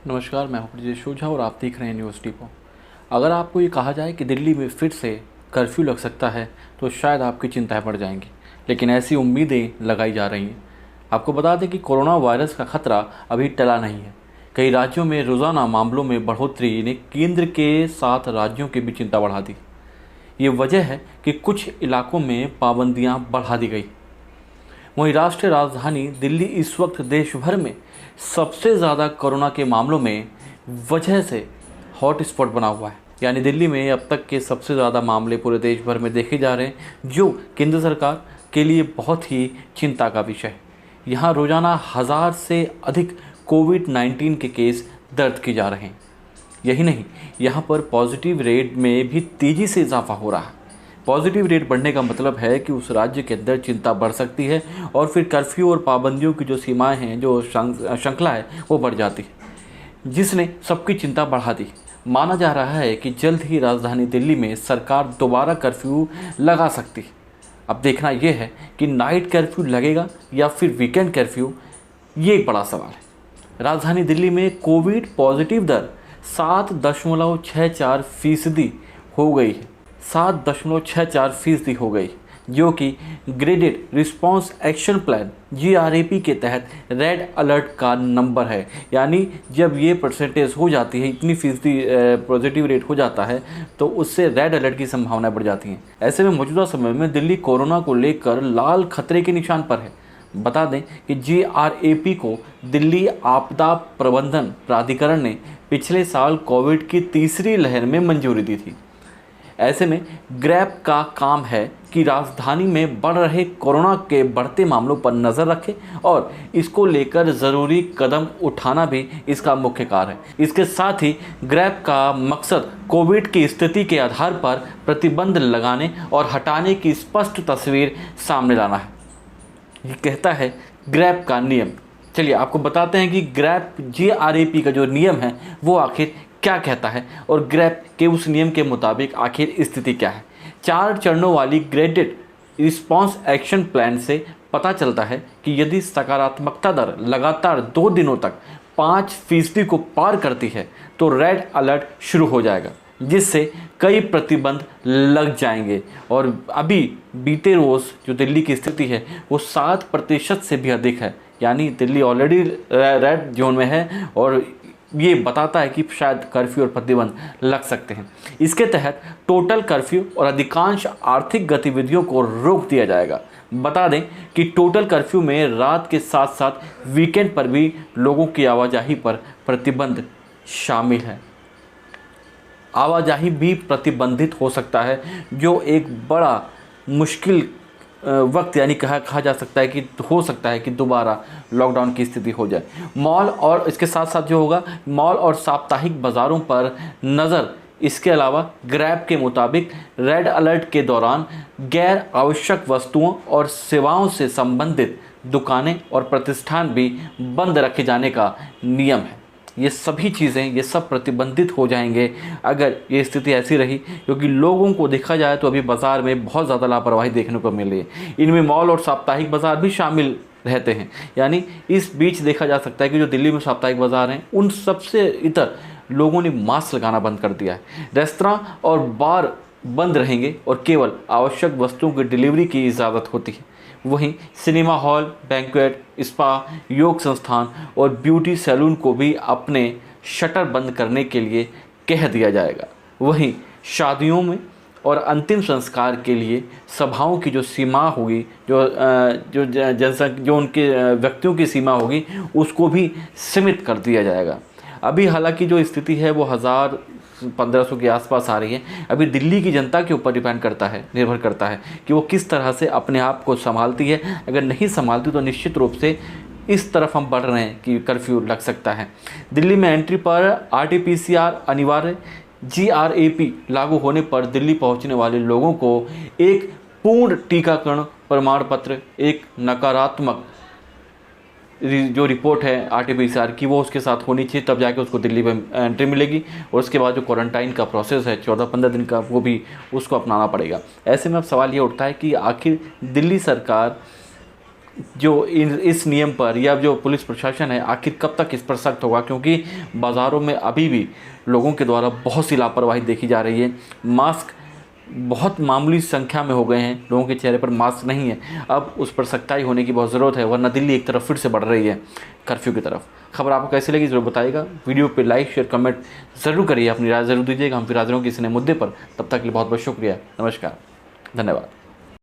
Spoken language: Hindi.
नमस्कार, मैं हूं ब्रजेश ओझा और आप देख रहे हैं न्यूज़ डिपो। अगर आपको ये कहा जाए कि दिल्ली में फिर से कर्फ्यू लग सकता है तो शायद आपकी चिंताएं बढ़ जाएंगी, लेकिन ऐसी उम्मीदें लगाई जा रही हैं। आपको बता दें कि कोरोना वायरस का खतरा अभी टला नहीं है। कई राज्यों में रोज़ाना मामलों में बढ़ोतरी ने केंद्र के साथ राज्यों की भी चिंता बढ़ा दी। ये वजह है कि कुछ इलाकों में पाबंदियां बढ़ा दी गई। वहीं राष्ट्रीय राजधानी दिल्ली इस वक्त देश भर में सबसे ज़्यादा कोरोना के मामलों में वजह से हॉट स्पॉट बना हुआ है। यानी दिल्ली में अब तक के सबसे ज़्यादा मामले पूरे देश भर में देखे जा रहे हैं, जो केंद्र सरकार के लिए बहुत ही चिंता का विषय है। यहाँ रोज़ाना 1000 से अधिक कोविड-19 के केस दर्ज किए जा रहे हैं। यही नहीं, यहाँ पर पॉजिटिव रेट में भी तेज़ी से इजाफा हो रहा है। पॉजिटिव रेट बढ़ने का मतलब है कि उस राज्य के अंदर चिंता बढ़ सकती है और फिर कर्फ्यू और पाबंदियों की जो सीमाएं हैं, जो श्रृंखला है, वो बढ़ जाती है, जिसने सबकी चिंता बढ़ा दी। माना जा रहा है कि जल्द ही राजधानी दिल्ली में सरकार दोबारा कर्फ्यू लगा सकती है। अब देखना यह है कि नाइट कर्फ्यू लगेगा या फिर वीकेंड कर्फ्यू, ये एक बड़ा सवाल है। राजधानी दिल्ली में कोविड पॉजिटिव दर 7.64% हो गई है। 7.64% हो गई, जो कि graded response action plan GRAP के तहत रेड अलर्ट का नंबर है। यानी जब ये परसेंटेज हो जाती है, इतनी फीसदी पॉजिटिव रेट हो जाता है, तो उससे रेड अलर्ट की संभावना बढ़ जाती हैं। ऐसे में मौजूदा समय में दिल्ली कोरोना को लेकर लाल खतरे के निशान पर है। बता दें कि GRAP को दिल्ली आपदा प्रबंधन प्राधिकरण ने पिछले साल कोविड की तीसरी लहर में मंजूरी दी थी। ऐसे में ग्रैप का काम है कि राजधानी में बढ़ रहे कोरोना के बढ़ते मामलों पर नज़र रखे और इसको लेकर ज़रूरी कदम उठाना भी इसका मुख्य कार्य है। इसके साथ ही ग्रैप का मकसद कोविड की स्थिति के आधार पर प्रतिबंध लगाने और हटाने की स्पष्ट तस्वीर सामने लाना है, ये कहता है ग्रैप का नियम। चलिए आपको बताते हैं कि ग्रैप GRAP का जो नियम है वो आखिर क्या कहता है और ग्रैप के उस नियम के मुताबिक आखिर स्थिति क्या है। 4 चरणों वाली ग्रेडेड रिस्पांस एक्शन प्लान से पता चलता है कि यदि सकारात्मकता दर लगातार 2 दिनों तक 5% को पार करती है तो रेड अलर्ट शुरू हो जाएगा, जिससे कई प्रतिबंध लग जाएंगे। और अभी बीते रोज़ जो दिल्ली की स्थिति है वो 7% से भी अधिक है। यानी दिल्ली ऑलरेडी रेड जोन में है और ये बताता है कि शायद कर्फ्यू और प्रतिबंध लग सकते हैं। इसके तहत टोटल कर्फ्यू और अधिकांश आर्थिक गतिविधियों को रोक दिया जाएगा। बता दें कि टोटल कर्फ्यू में रात के साथ साथ वीकेंड पर भी लोगों की आवाजाही पर प्रतिबंध शामिल है। आवाजाही भी प्रतिबंधित हो सकता है, जो एक बड़ा मुश्किल वक्त, यानी कहा जा सकता है कि हो सकता है कि दोबारा लॉकडाउन की स्थिति हो जाए। मॉल और इसके साथ साथ जो होगा, मॉल और साप्ताहिक बाज़ारों पर नज़र। इसके अलावा ग्रैप के मुताबिक रेड अलर्ट के दौरान गैर आवश्यक वस्तुओं और सेवाओं से संबंधित दुकानें और प्रतिष्ठान भी बंद रखे जाने का नियम है। ये सभी चीज़ें, ये सब प्रतिबंधित हो जाएंगे अगर ये स्थिति ऐसी रही, क्योंकि लोगों को देखा जाए तो अभी बाज़ार में बहुत ज़्यादा लापरवाही देखने को मिल रही है। इनमें मॉल और साप्ताहिक बाज़ार भी शामिल रहते हैं। यानी इस बीच देखा जा सकता है कि जो दिल्ली में साप्ताहिक बाज़ार हैं, उन सबसे इतर लोगों ने मास्क लगाना बंद कर दिया है। रेस्तरां और बार बंद रहेंगे और केवल आवश्यक वस्तुओं की डिलीवरी की इजाज़त होती है। वहीं सिनेमा हॉल, बैंक्वेट, स्पा, योग संस्थान और ब्यूटी सैलून को भी अपने शटर बंद करने के लिए कह दिया जाएगा। वहीं शादियों में और अंतिम संस्कार के लिए सभाओं की जो सीमा होगी, जो उनके व्यक्तियों की सीमा होगी, उसको भी सीमित कर दिया जाएगा। अभी हालांकि जो स्थिति है वो 1000-1500 के आसपास आ रही है। अभी दिल्ली की जनता के ऊपर निर्भर करता है कि वो किस तरह से अपने आप को संभालती है। अगर नहीं संभालती तो निश्चित रूप से इस तरफ हम बढ़ रहे हैं कि कर्फ्यू लग सकता है। दिल्ली में एंट्री पर RT-PCR अनिवार्य। GRAP लागू होने पर दिल्ली पहुंचने वाले लोगों को एक पूर्ण टीकाकरण प्रमाण पत्र, एक नकारात्मक जो रिपोर्ट है RT-PCR की, वो उसके साथ होनी चाहिए, तब जाके उसको दिल्ली में एंट्री मिलेगी। और उसके बाद जो क्वारंटाइन का प्रोसेस है 14-15 दिन का, वो भी उसको अपनाना पड़ेगा। ऐसे में अब सवाल ये उठता है कि आखिर दिल्ली सरकार जो इस नियम पर या जो पुलिस प्रशासन है आखिर कब तक इस पर सख्त होगा, क्योंकि बाज़ारों में अभी भी लोगों के द्वारा बहुत सी लापरवाही देखी जा रही है। मास्क बहुत मामूली संख्या में हो गए हैं, लोगों के चेहरे पर मास्क नहीं है। अब उस पर सख्ताई होने की बहुत ज़रूरत है, वरना दिल्ली एक तरफ फिर से बढ़ रही है कर्फ्यू की तरफ। खबर आपको कैसी लगी ज़रूर बताइएगा। वीडियो पे लाइक शेयर कमेंट ज़रूर करिए, अपनी राय ज़रूर दीजिएगा। हम फिर हाजिर होंगे किसी नए मुद्दे पर। तब तक के लिए बहुत बहुत शुक्रिया। नमस्कार, धन्यवाद।